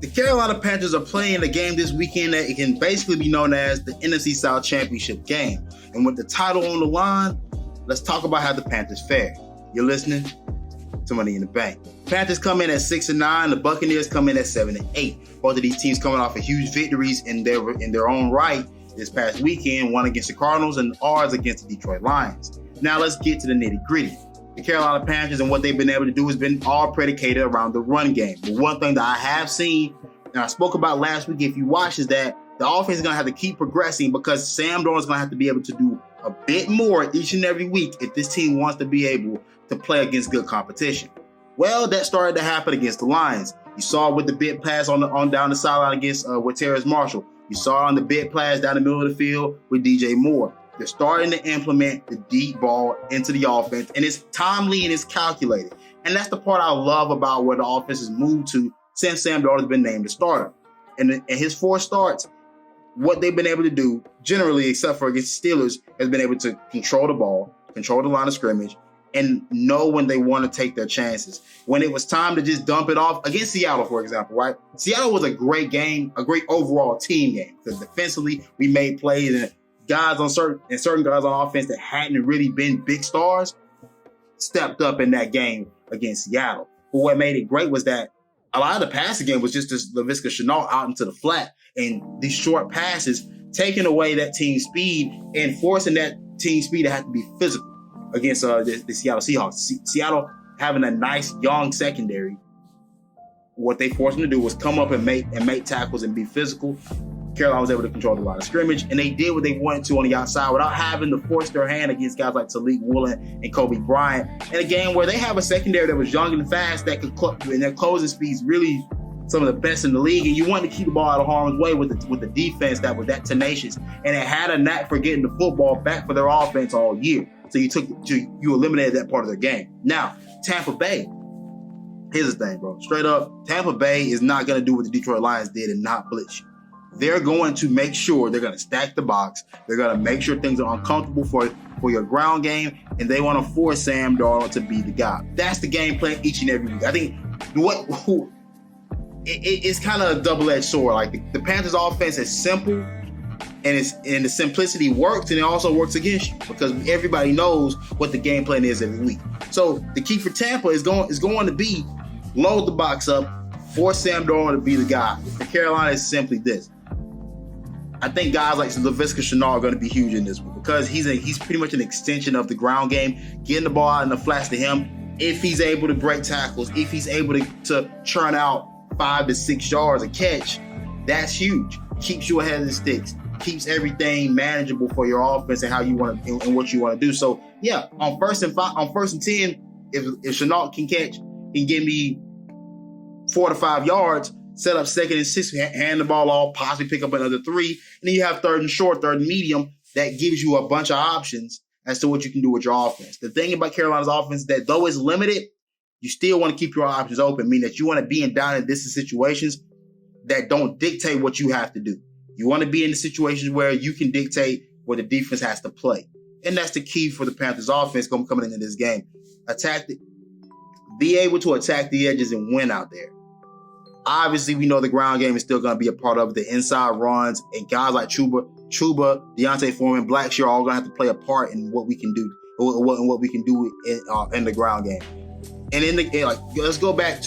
The Carolina Panthers are playing a game this weekend that it can basically be known as the NFC South Championship game. And with the title on the line, let's talk about how the Panthers fare. You're listening to Money in the Bank. Panthers come in at 6-9. The Buccaneers come in at 7-8. Both of these teams coming off of huge victories in their own right this past weekend. One against the Cardinals and ours against the Detroit Lions. Now let's get to the nitty-gritty. The Carolina Panthers and what they've been able to do has been all predicated around the run game. But one thing that I have seen, and I spoke about last week if you watch, is that the offense is going to have to keep progressing because Sam Darnold is going to have to be able to do a bit more each and every week if this team wants to be able to play against good competition. Well, that started to happen against the Lions. You saw it with the big pass on down the sideline against with Terrace Marshall. You saw it on the big pass down the middle of the field with DJ Moore. They're starting to implement the deep ball into the offense, and it's timely and it's calculated. And that's the part I love about where the offense has moved to since Sam Darnold has been named the starter. And in his 4 starts, what they've been able to do, generally, except for against the Steelers, has been able to control the ball, control the line of scrimmage, and know when they want to take their chances. When it was time to just dump it off against Seattle, for example, right? Seattle was a great game, a great overall team game because defensively we made plays and certain guys on offense that hadn't really been big stars stepped up in that game against Seattle. But what made it great was that a lot of the passing game was just this Laviska Shenault out into the flat and these short passes taking away that team speed and forcing that team speed to have to be physical against the Seattle Seahawks. Seattle having a nice young secondary. What they forced them to do was come up and make tackles and be physical. Carolina was able to control the line of scrimmage, and they did what they wanted to on the outside without having to force their hand against guys like Talik Woolen and Kobe Bryant in a game where they have a secondary that was young and fast that could and their closing speeds really some of the best in the league, and you wanted to keep the ball out of harm's way with the defense that was that tenacious, and it had a knack for getting the football back for their offense all year. So you eliminated that part of their game. Now, Tampa Bay. Here's the thing, bro. Straight up, Tampa Bay is not going to do what the Detroit Lions did and not blitz you. They're going to make sure they're going to stack the box. They're going to make sure things are uncomfortable for your ground game, and they want to force Sam Darnold to be the guy. That's the game plan each and every week. I think it's kind of a double-edged sword. Like the Panthers' offense is simple, and the simplicity works, and it also works against you because everybody knows what the game plan is every week. So the key for Tampa is going to be load the box up, force Sam Darnold to be the guy. For Carolina, it's simply this. I think guys like Laviska Shenault are going to be huge in this one because he's pretty much an extension of the ground game, getting the ball out in the flats to him. If he's able to break tackles, if he's able to churn out 5 to 6 yards a catch, that's huge. Keeps you ahead of the sticks, keeps everything manageable for your offense and how you want to and what you want to do. So yeah, on first and 10, if Shenault can give me 4 to 5 yards, set up 2nd and 6, hand the ball off, possibly pick up another 3. And then you have 3rd and short, 3rd and medium. That gives you a bunch of options as to what you can do with your offense. The thing about Carolina's offense is that though it's limited, you still want to keep your options open, meaning that you want to be in down and distance situations that don't dictate what you have to do. You want to be in the situations where you can dictate where the defense has to play. And that's the key for the Panthers offense coming into this game. Be able to attack the edges and win out there. Obviously, we know the ground game is still going to be a part of the inside runs, and guys like Chuba, Deontay Foreman, Blackshear are all going to have to play a part in what we can do, what we can do in the ground game. And let's throw it back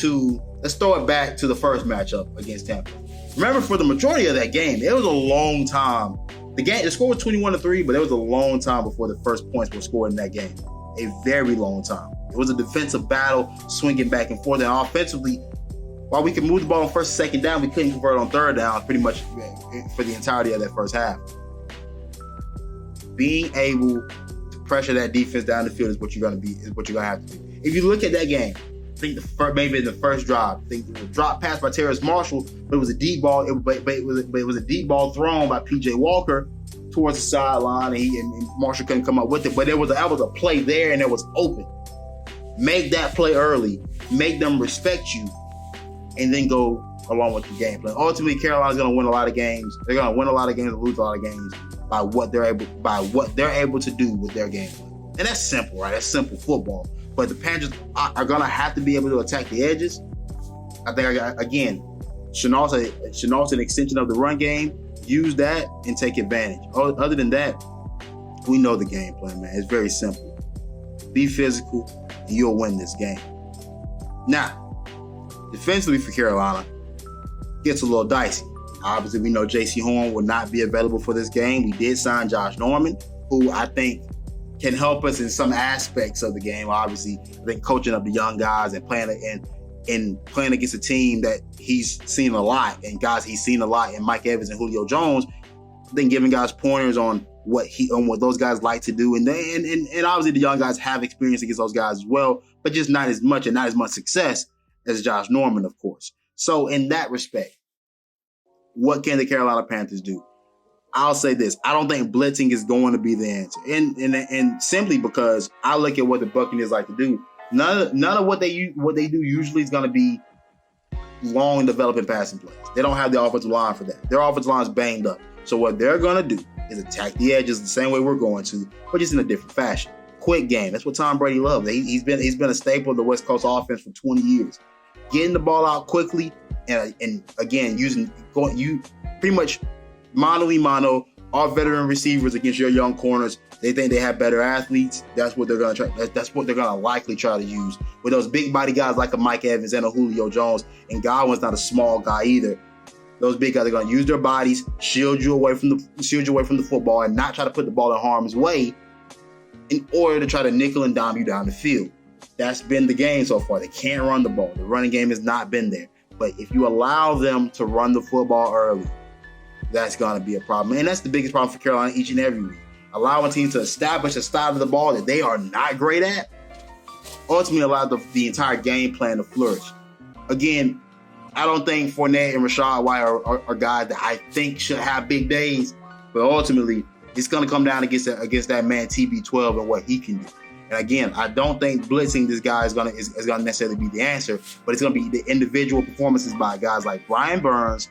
to the first matchup against Tampa. Remember, for the majority of that game, it was a long time. The score was 21-3, but it was a long time before the first points were scored in that game. A very long time. It was a defensive battle, swinging back and forth, and offensively, while we could move the ball on 1st and 2nd down, we couldn't convert on 3rd down pretty much for the entirety of that first half. Being able to pressure that defense down the field is what you're going to have to do. If you look at that game, I think maybe in the first drive, I think it was a drop pass by Terrace Marshall, but it was a deep ball. It was a deep ball thrown by P.J. Walker towards the sideline, and Marshall couldn't come up with it. But there was a play there, and it was open. Make that play early. Make them respect you, and then go along with the game plan. Ultimately, Carolina's going to win a lot of games. They're going to win a lot of games and lose a lot of games by what they're able to do with their game plan. And that's simple, right? That's simple football. But the Panthers are going to have to be able to attack the edges. I think, again, Chenault's an extension of the run game. Use that and take advantage. Other than that, we know the game plan, man. It's very simple. Be physical, and you'll win this game. Now, defensively for Carolina, gets a little dicey. Obviously, we know J.C. Horn will not be available for this game. We did sign Josh Norman, who I think can help us in some aspects of the game. Obviously, I think coaching up the young guys and playing against a team that he's seen a lot, and guys he's seen a lot in Mike Evans and Julio Jones, then giving guys pointers on what those guys like to do. And obviously the young guys have experience against those guys as well, but just not as much and not as much success as Josh Norman, of course. So in that respect, what can the Carolina Panthers do? I'll say this. I don't think blitzing is going to be the answer. And simply because I look at what the Buccaneers like to do. None of what they do usually is going to be long developing passing plays. They don't have the offensive line for that. Their offensive line is banged up. So what they're going to do is attack the edges the same way we're going to, but just in a different fashion. Quick game. That's what Tom Brady loves. He's been a staple of the West Coast offense for 20 years. Getting the ball out quickly and again you pretty much mano, our veteran receivers against your young corners. They think they have better athletes. That's what they're going to try. That's what they're going to likely try to use with those big body guys like a Mike Evans and a Julio Jones. And Godwin's not a small guy either. Those big guys are going to use their bodies, shield you away from the football, and not try to put the ball in harm's way in order to try to nickel and dime you down the field. That's been the game so far. They can't run the ball. The running game has not been there. But if you allow them to run the football early, that's going to be a problem. And that's the biggest problem for Carolina each and every week. Allowing teams to establish a style of the ball that they are not great at ultimately allow the entire game plan to flourish. Again, I don't think Fournette and Rachaad White are guys that I think should have big days, but ultimately it's going to come down against that man TB12 and what he can do. And again, I don't think blitzing this guy is going to necessarily be the answer, but it's going to be the individual performances by guys like Brian Burns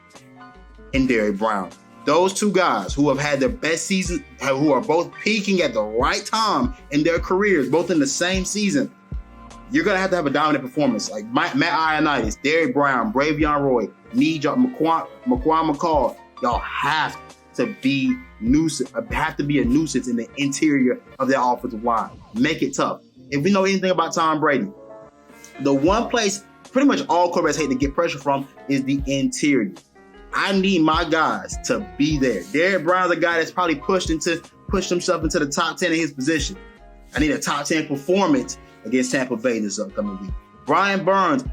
and Derrick Brown. Those two guys who have had their best season, who are both peaking at the right time in their careers, both in the same season, you're going to have a dominant performance. Like Matt Ioannidis, Derrick Brown, Bravion Roy, Marquand McCall, y'all have to be a nuisance in the interior of their offensive line. Make it tough. If we know anything about Tom Brady, the one place pretty much all quarterbacks hate to get pressure from is the interior. I need my guys to be there. Derrick Brown's a guy that's probably pushed himself into the top 10 in his position. I need a top 10 performance against Tampa Bay this upcoming week. Brian Burns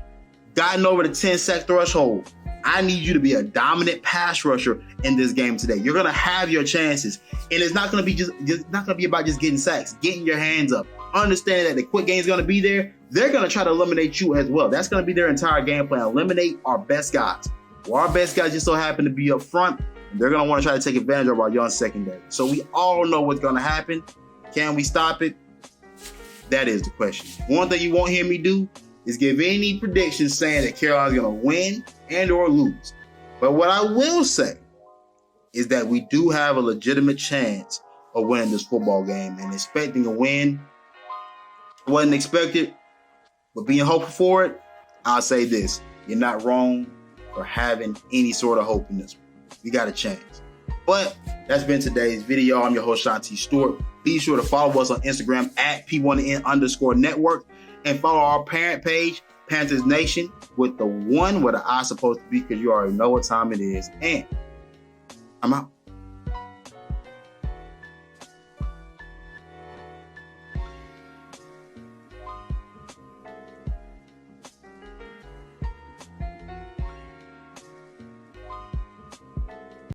gotten over the 10-sack threshold. I need you to be a dominant pass rusher in this game today. You're gonna have your chances, and it's not gonna be about just getting sacks, getting your hands up. Understanding that the quick game is gonna be there. They're gonna try to eliminate you as well. That's gonna be their entire game plan. Eliminate our best guys. Well, our best guys just so happen to be up front, and they're going to want to try to take advantage of our young secondary. So we all know what's going to happen. Can we stop it? That is the question. One thing you won't hear me do is give any predictions saying that Carolina's going to win and or lose. But what I will say is that we do have a legitimate chance of winning this football game, and expecting a win wasn't expected, but being hopeful for it, I'll say this. You're not wrong for having any sort of hope in this one. We got a chance. But that's been today's video. I'm your host, Shanti Stewart. Be sure to follow us on Instagram at P1N_network and follow our parent page, Panthers Nation, with the one where the I supposed to be, because you already know what time it is. And I'm out.